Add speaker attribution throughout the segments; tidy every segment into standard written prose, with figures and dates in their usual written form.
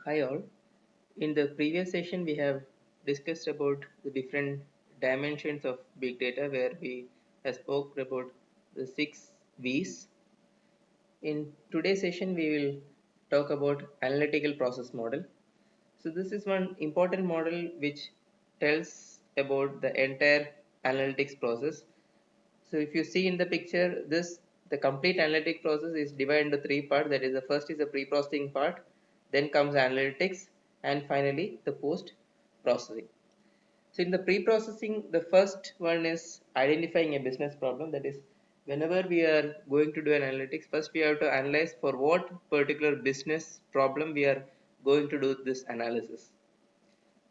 Speaker 1: Hi all. In the previous session we have discussed about the different dimensions of big data where we have spoke about the 6 V's. In today's session we will talk about analytical process model. So this is one important model which tells about the entire analytics process. So if you see in the picture, the complete analytic process is divided into 3 parts. That is, the first is the pre-processing part, then comes analytics, and finally the post-processing. So in the pre-processing, the first one is identifying a business problem. That is, whenever we are going to do an analytics, first we have to analyze for what particular business problem we are going to do this analysis.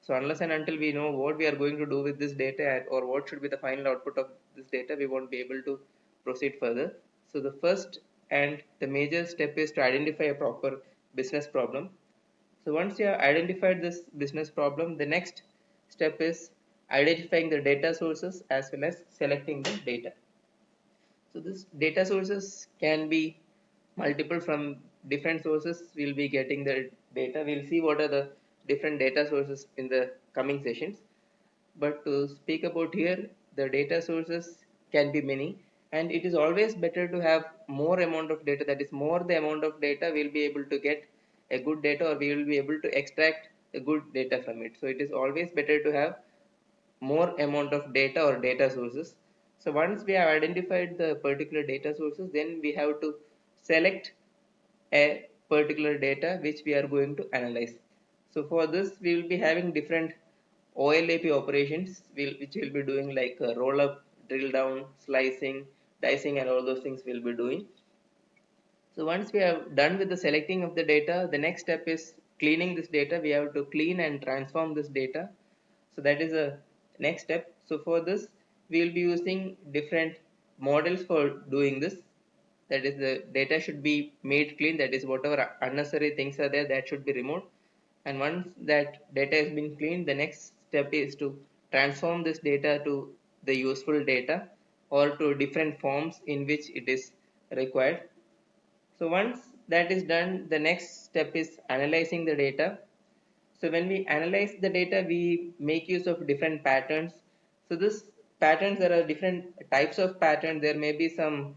Speaker 1: So unless and until we know what we are going to do with this data or what should be the final output of this data, we won't be able to proceed further. So the first and the major step is to identify a proper business problem. So once you have identified this business problem, the next step is identifying the data sources as well as selecting the data. So this data sources can be multiple from different sources. We'll be getting the data. We'll see what are the different data sources in the coming sessions. But to speak about here, the data sources can be many, and it is always better to have more amount of data. That is, more the amount of data we'll be able to get a good data, or we will be able to extract a good data from it. So it is always better to have more amount of data or data sources. So once we have identified the particular data sources, then we have to select a particular data which we are going to analyze. So for this we will be having different OLAP operations which will be doing, like roll up, drill down, slicing, dicing, and all those things we'll be doing. So once we have done with the selecting of the data, the next step is cleaning this data. We have to clean and transform this data. So that is the next step. So for this, we will be using different models for doing this. That is, the data should be made clean. That is, whatever unnecessary things are there, that should be removed. And once that data has been cleaned, the next step is to transform this data to the useful data or to different forms in which it is required. So once that is done, the next step is analyzing the data. So when we analyze the data, we make use of different patterns. So this patterns, there are different types of patterns. There may be some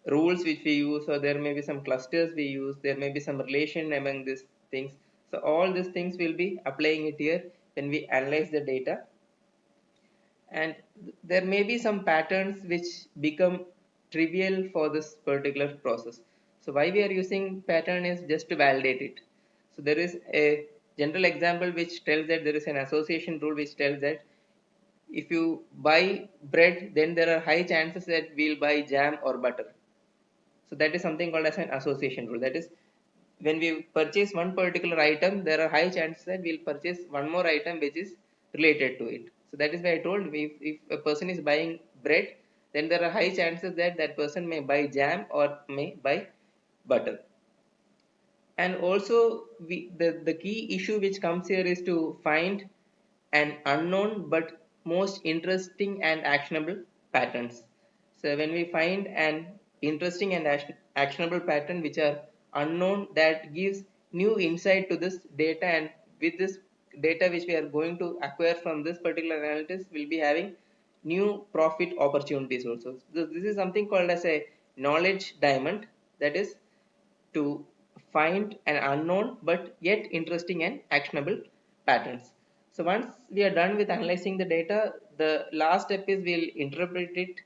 Speaker 1: rules which we use, or there may be some clusters we use. There may be some relation among these things. So all these things will be applying it here when we analyze the data. And there may be some patterns which become trivial for this particular process. So why we are using pattern is just to validate it. So there is a general example which tells that there is an association rule which tells that if you buy bread, then there are high chances that we'll buy jam or butter. So that is something called as an association rule. That is, when we purchase one particular item, there are high chances that we'll purchase one more item which is related to it. So that is why I told, if a person is buying bread, then there are high chances that that person may buy jam or may buy butter. And also the key issue which comes here is to find an unknown but most interesting and actionable patterns. So when we find an interesting and actionable pattern which are unknown, that gives new insight to this data, and with this data which we are going to acquire from this particular analysis, we'll be having new profit opportunities also. So this is something called as a knowledge diamond, that is to find an unknown but yet interesting and actionable patterns. So once we are done with analyzing the data, the last step is we'll interpret it,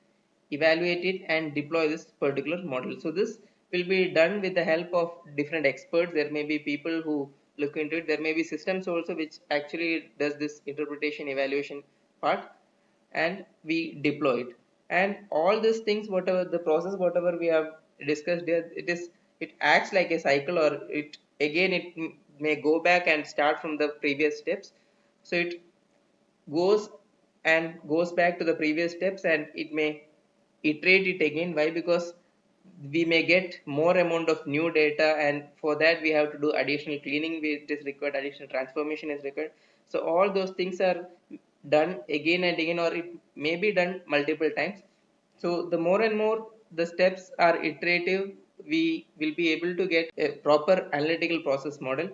Speaker 1: evaluate it, and deploy this particular model. So this will be done with the help of different experts. There may be people who look into it. There may be systems also which actually does this interpretation evaluation part, and we deploy it. And all these things, whatever the process, whatever we have discussed here, it acts like a cycle, or it may go back and start from the previous steps. So it goes and goes back to the previous steps, and it may iterate it again. Why? Because we may get more amount of new data, and for that we have to do additional cleaning which is required, additional transformation is required. So all those things are done again and again, or it may be done multiple times. So the more and more the steps are iterative, we will be able to get a proper analytical process model.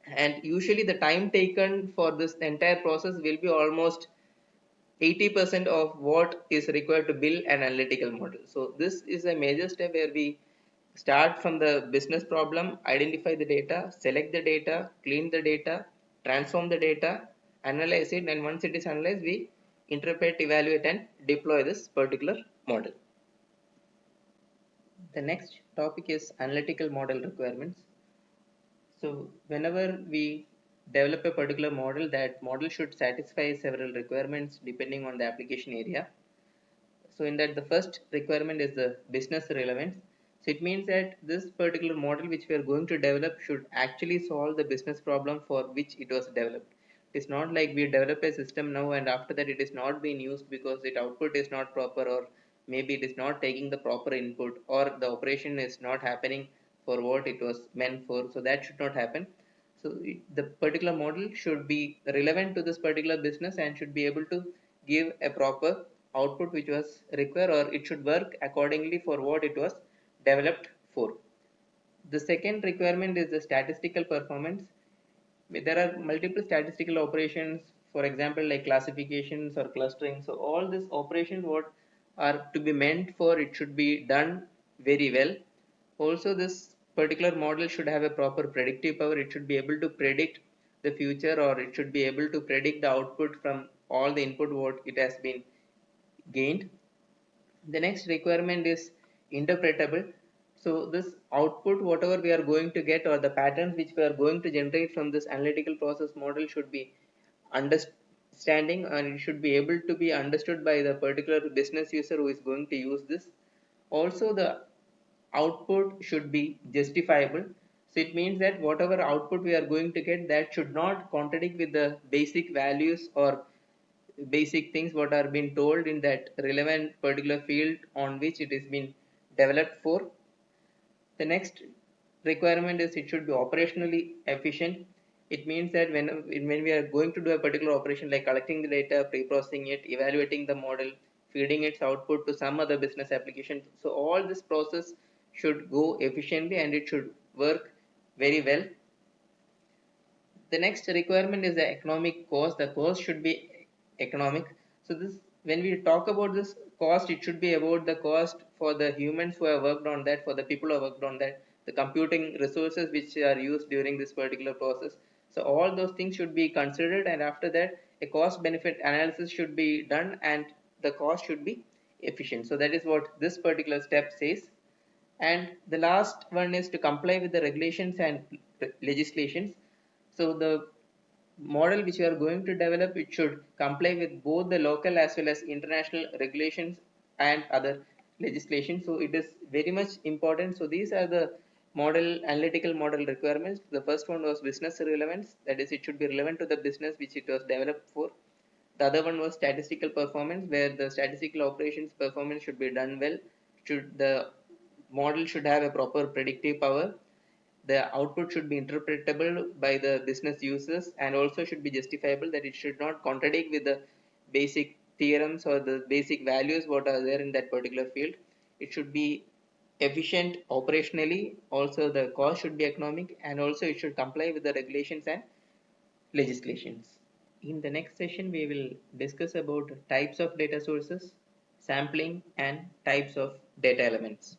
Speaker 1: and usually the time taken for this entire process will be almost 80% of what is required to build an analytical model. So this is a major step where we start from the business problem, identify the data, select the data, clean the data, transform the data, analyze it, and once it is analyzed, we interpret, evaluate, and deploy this particular model. The next topic is analytical model requirements. So whenever we develop a particular model, that model should satisfy several requirements depending on the application area. So in that, the first requirement is the business relevance. So it means that this particular model which we are going to develop should actually solve the business problem for which it was developed. It's not like we develop a system now and after that it is not being used because its output is not proper, or maybe it is not taking the proper input, or the operation is not happening for what it was meant for. So that should not happen. So the particular model should be relevant to this particular business and should be able to give a proper output which was required, or it should work accordingly for what it was developed for. The second requirement is the statistical performance. There are multiple statistical operations, for example like classifications or clustering. So all these operations what are to be meant for, it should be done very well. Also this particular model should have a proper predictive power. It should be able to predict the future, or it should be able to predict the output from all the input what it has been gained. The next requirement is interpretable. So this output whatever we are going to get, or the patterns which we are going to generate from this analytical process model, should be understanding, and it should be able to be understood by the particular business user who is going to use this. Also the output should be justifiable. So it means that whatever output we are going to get, that should not contradict with the basic values or basic things what are being told in that relevant particular field on which it is being developed for. The next requirement is it should be operationally efficient. It means that when we are going to do a particular operation like collecting the data, pre-processing it, evaluating the model, feeding its output to some other business application, so all this process should go efficiently and it should work very well. The next requirement is the economic cost. The cost should be economic. So this, when we talk about this cost, it should be about the cost for the humans who have worked on that, for the people who have worked on that, the computing resources which are used during this particular process. So all those things should be considered, and after that a cost benefit analysis should be done and the cost should be efficient. So that is what this particular step says. And the last one is to comply with the regulations and legislations. So the model which you are going to develop, it should comply with both the local as well as international regulations and other legislation. So it is very much important. So these are the analytical model requirements. The first one was business relevance, that is it should be relevant to the business which it was developed for. The other one was statistical performance, where the statistical operations performance should be done well. Should the model should have a proper predictive power. The output should be interpretable by the business users, and also should be justifiable, that it should not contradict with the basic theorems or the basic values what are there in that particular field. It should be efficient operationally. Also the cost should be economic, and also it should comply with the regulations and legislations. In the next session, we will discuss about types of data sources, sampling, and types of data elements.